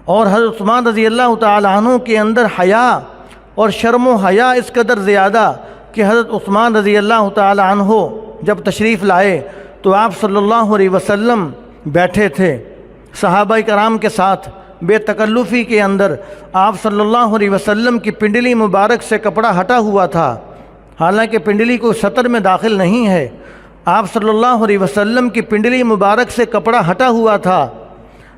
اور حضرت عثمان رضی اللہ تعالیٰ عنہ کے اندر حیا اور شرم و حیا اس قدر زیادہ کہ حضرت عثمان رضی اللہ تعالیٰ عنہ جب تشریف لائے تو آپ صلی اللہ علیہ وسلم بیٹھے تھے صحابہ کرام کے ساتھ بے تکلفی کے اندر۔ آپ صلی اللہ علیہ وسلم کی پنڈلی مبارک سے کپڑا ہٹا ہوا تھا، حالانکہ پنڈلی کو سطر میں داخل نہیں ہے۔ آپ صلی اللہ علیہ وسلم کی پنڈلی مبارک سے کپڑا ہٹا ہوا تھا،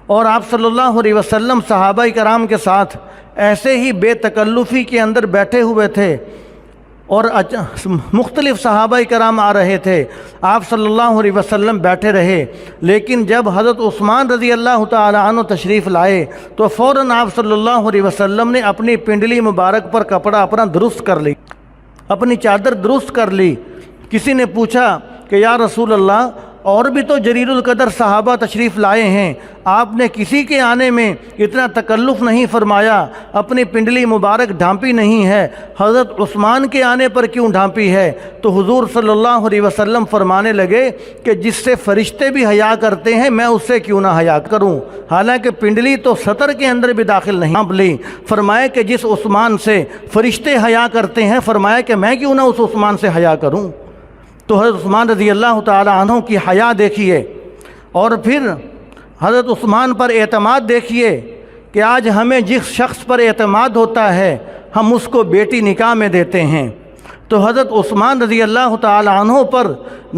اور آپ صلی اللہ علیہ وسلم صحابہ کرام کے ساتھ ایسے ہی بے تکلفی کے اندر بیٹھے ہوئے تھے، اور مختلف صحابہ کرام آ رہے تھے۔ آپ صلی اللہ علیہ وسلم بیٹھے رہے، لیکن جب حضرت عثمان رضی اللہ تعالیٰ عنہ تشریف لائے تو فوراً آپ صلی اللہ علیہ وسلم نے اپنی پنڈلی مبارک پر کپڑا اپنا درست کر لی، اپنی چادر درست کر لی۔ کسی نے پوچھا کہ یا رسول اللہ، اور بھی تو جلیل القدر صحابہ تشریف لائے ہیں، آپ نے کسی کے آنے میں اتنا تکلف نہیں فرمایا، اپنی پنڈلی مبارک ڈھانپی نہیں ہے، حضرت عثمان کے آنے پر کیوں ڈھانپی ہے؟ تو حضور صلی اللہ علیہ وسلم فرمانے لگے کہ جس سے فرشتے بھی حیا کرتے ہیں میں اس سے کیوں نہ حیا کروں، حالانکہ پنڈلی تو سطر کے اندر بھی داخل نہیں ڈھانپ لی۔ فرمایا کہ جس عثمان سے فرشتے حیا کرتے ہیں، فرمایا کہ میں کیوں نہ اس عثمان سے حیا کروں۔ تو حضرت عثمان رضی اللہ تعالیٰ عنہ کی حیا دیکھیے، اور پھر حضرت عثمان پر اعتماد دیکھیے کہ آج ہمیں جس شخص پر اعتماد ہوتا ہے ہم اس کو بیٹی نکاح میں دیتے ہیں۔ تو حضرت عثمان رضی اللہ تعالیٰ عنہ پر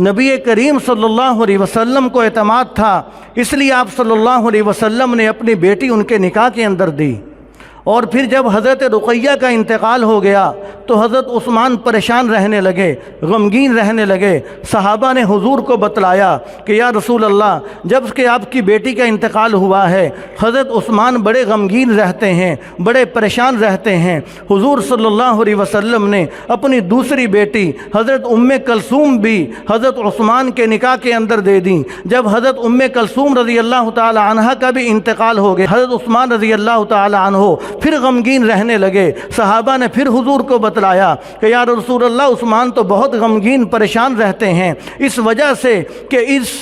نبی کریم صلی اللہ علیہ وسلم کو اعتماد تھا، اس لیے آپ صلی اللہ علیہ وسلم نے اپنی بیٹی ان کے نکاح کے اندر دی۔ اور پھر جب حضرت رقیہ کا انتقال ہو گیا تو حضرت عثمان پریشان رہنے لگے، غمگین رہنے لگے۔ صحابہ نے حضور کو بتلایا کہ یا رسول اللہ، جب کہ آپ کی بیٹی کا انتقال ہوا ہے حضرت عثمان بڑے غمگین رہتے ہیں، بڑے پریشان رہتے ہیں۔ حضور صلی اللہ علیہ وسلم نے اپنی دوسری بیٹی حضرت کلثوم بھی حضرت عثمان کے نکاح کے اندر دے دیں۔ جب حضرت کلثوم رضی اللہ تعالی عنہ کا بھی انتقال ہو گیا، حضرت عثمان رضی اللہ تعالی عنہ پھر غمگین رہنے لگے۔ صحابہ نے پھر حضور کو بتلایا کہ یا رسول اللہ، عثمان تو بہت غمگین پریشان رہتے ہیں، اس وجہ سے کہ اس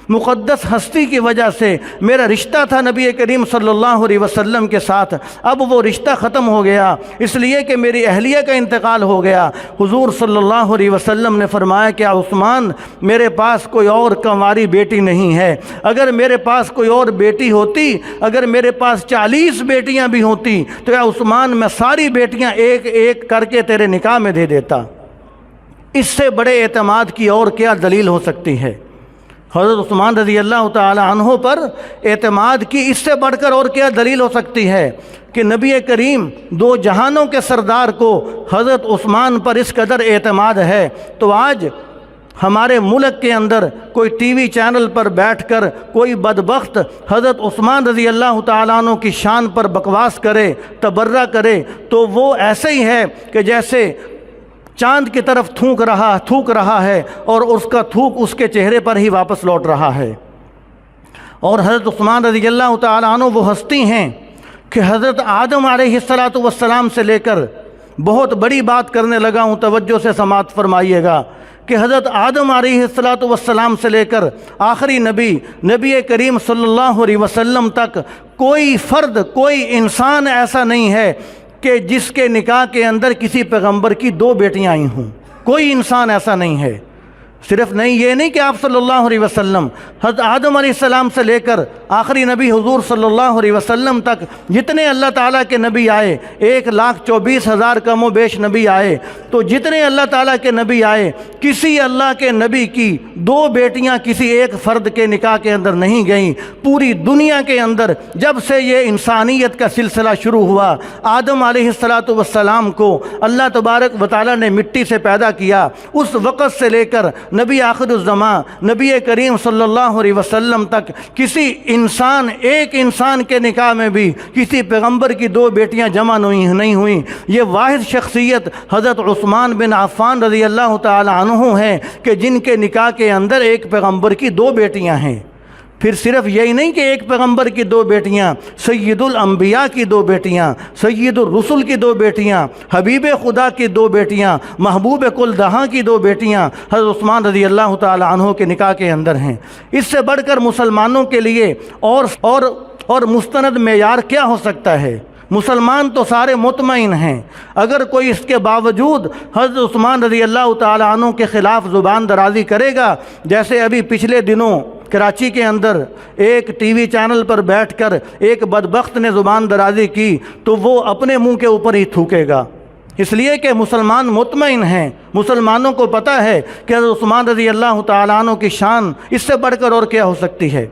مقدس ہستی کی وجہ سے میرا رشتہ تھا نبی کریم صلی اللہ علیہ وسلم کے ساتھ، اب وہ رشتہ ختم ہو گیا، اس لیے کہ میری اہلیہ کا انتقال ہو گیا۔ حضور صلی اللہ علیہ وسلم نے فرمایا کہ عثمان، میرے پاس کوئی اور کنواری بیٹی نہیں ہے، اگر میرے پاس کوئی اور بیٹی ہوتی، اگر میرے پاس 40 بیٹیاں بھی ہوتی تو یا عثمان میں ساری بیٹیاں ایک ایک کر کے تیرے نکاح میں دے دیتا۔ اس سے بڑے اعتماد کی اور کیا دلیل ہو سکتی ہے؟ حضرت عثمان رضی اللہ تعالی عنہ پر اعتماد کی اس سے بڑھ کر اور کیا دلیل ہو سکتی ہے کہ نبی کریم دو جہانوں کے سردار کو حضرت عثمان پر اس قدر اعتماد ہے۔ تو آج ہمارے ملک کے اندر کوئی ٹی وی چینل پر بیٹھ کر کوئی بدبخت حضرت عثمان رضی اللہ تعالیٰ عنہ کی شان پر بکواس کرے، تبرہ کرے، تو وہ ایسے ہی ہے کہ جیسے چاند کی طرف تھوک رہا ہے اور اس کا تھوک اس کے چہرے پر ہی واپس لوٹ رہا ہے۔ اور حضرت عثمان رضی اللہ تعالیٰ عنہ وہ ہستی ہیں کہ حضرت آدم علیہ السلام سے لے کر بہت بڑی بات کرنے لگا ہوں، توجہ سے سماعت فرمائیے گا، کہ حضرت آدم علیہ السلام سے لے کر آخری نبی کریم صلی اللہ علیہ وسلم تک کوئی فرد، کوئی انسان ایسا نہیں ہے کہ جس کے نکاح کے اندر کسی پیغمبر کی 2 بیٹیاں آئی ہوں، کوئی انسان ایسا نہیں ہے۔ صرف نہیں، یہ نہیں کہ آپ صلی اللہ علیہ وسلم حضرت آدم علیہ السلام سے لے کر آخری نبی حضور صلی اللہ علیہ وسلم تک جتنے اللہ تعالیٰ کے نبی آئے، 1,24,000 کم و بیش نبی آئے، تو جتنے اللہ تعالیٰ کے نبی آئے، کسی اللہ کے نبی کی 2 بیٹیاں کسی ایک فرد کے نکاح کے اندر نہیں گئیں۔ پوری دنیا کے اندر جب سے یہ انسانیت کا سلسلہ شروع ہوا، آدم علیہ السلام کو اللہ تبارک و تعالیٰ نے مٹی سے پیدا کیا، اس وقت سے لے کر نبی آخر الزمان نبی کریم صلی اللہ علیہ وسلم تک کسی انسان، ایک انسان کے نکاح میں بھی کسی پیغمبر کی 2 بیٹیاں جمع نہیں ہوئیں۔ یہ واحد شخصیت حضرت عثمان بن عفان رضی اللہ تعالی عنہ ہیں کہ جن کے نکاح کے اندر ایک پیغمبر کی 2 بیٹیاں ہیں۔ پھر صرف یہی نہیں کہ ایک پیغمبر کی 2 بیٹیاں، سید الانبیاء کی 2 بیٹیاں، سید الرسل کی 2 بیٹیاں، حبیب خدا کی 2 بیٹیاں، محبوب کل دہاں کی 2 بیٹیاں حضرت عثمان رضی اللہ تعالی عنہ کے نکاح کے اندر ہیں۔ اس سے بڑھ کر مسلمانوں کے لیے اور مستند معیار کیا ہو سکتا ہے؟ مسلمان تو سارے مطمئن ہیں، اگر کوئی اس کے باوجود حضرت عثمان رضی اللہ تعالیٰ عنہ کے خلاف زبان درازی کرے گا، جیسے ابھی پچھلے دنوں کراچی کے اندر ایک ٹی وی چینل پر بیٹھ کر ایک بدبخت نے زبان درازی کی، تو وہ اپنے منہ کے اوپر ہی تھوکے گا، اس لیے کہ مسلمان مطمئن ہیں، مسلمانوں کو پتہ ہے کہ حضرت عثمان رضی اللہ تعالیٰ عنہ کی شان اس سے بڑھ کر اور کیا ہو سکتی ہے۔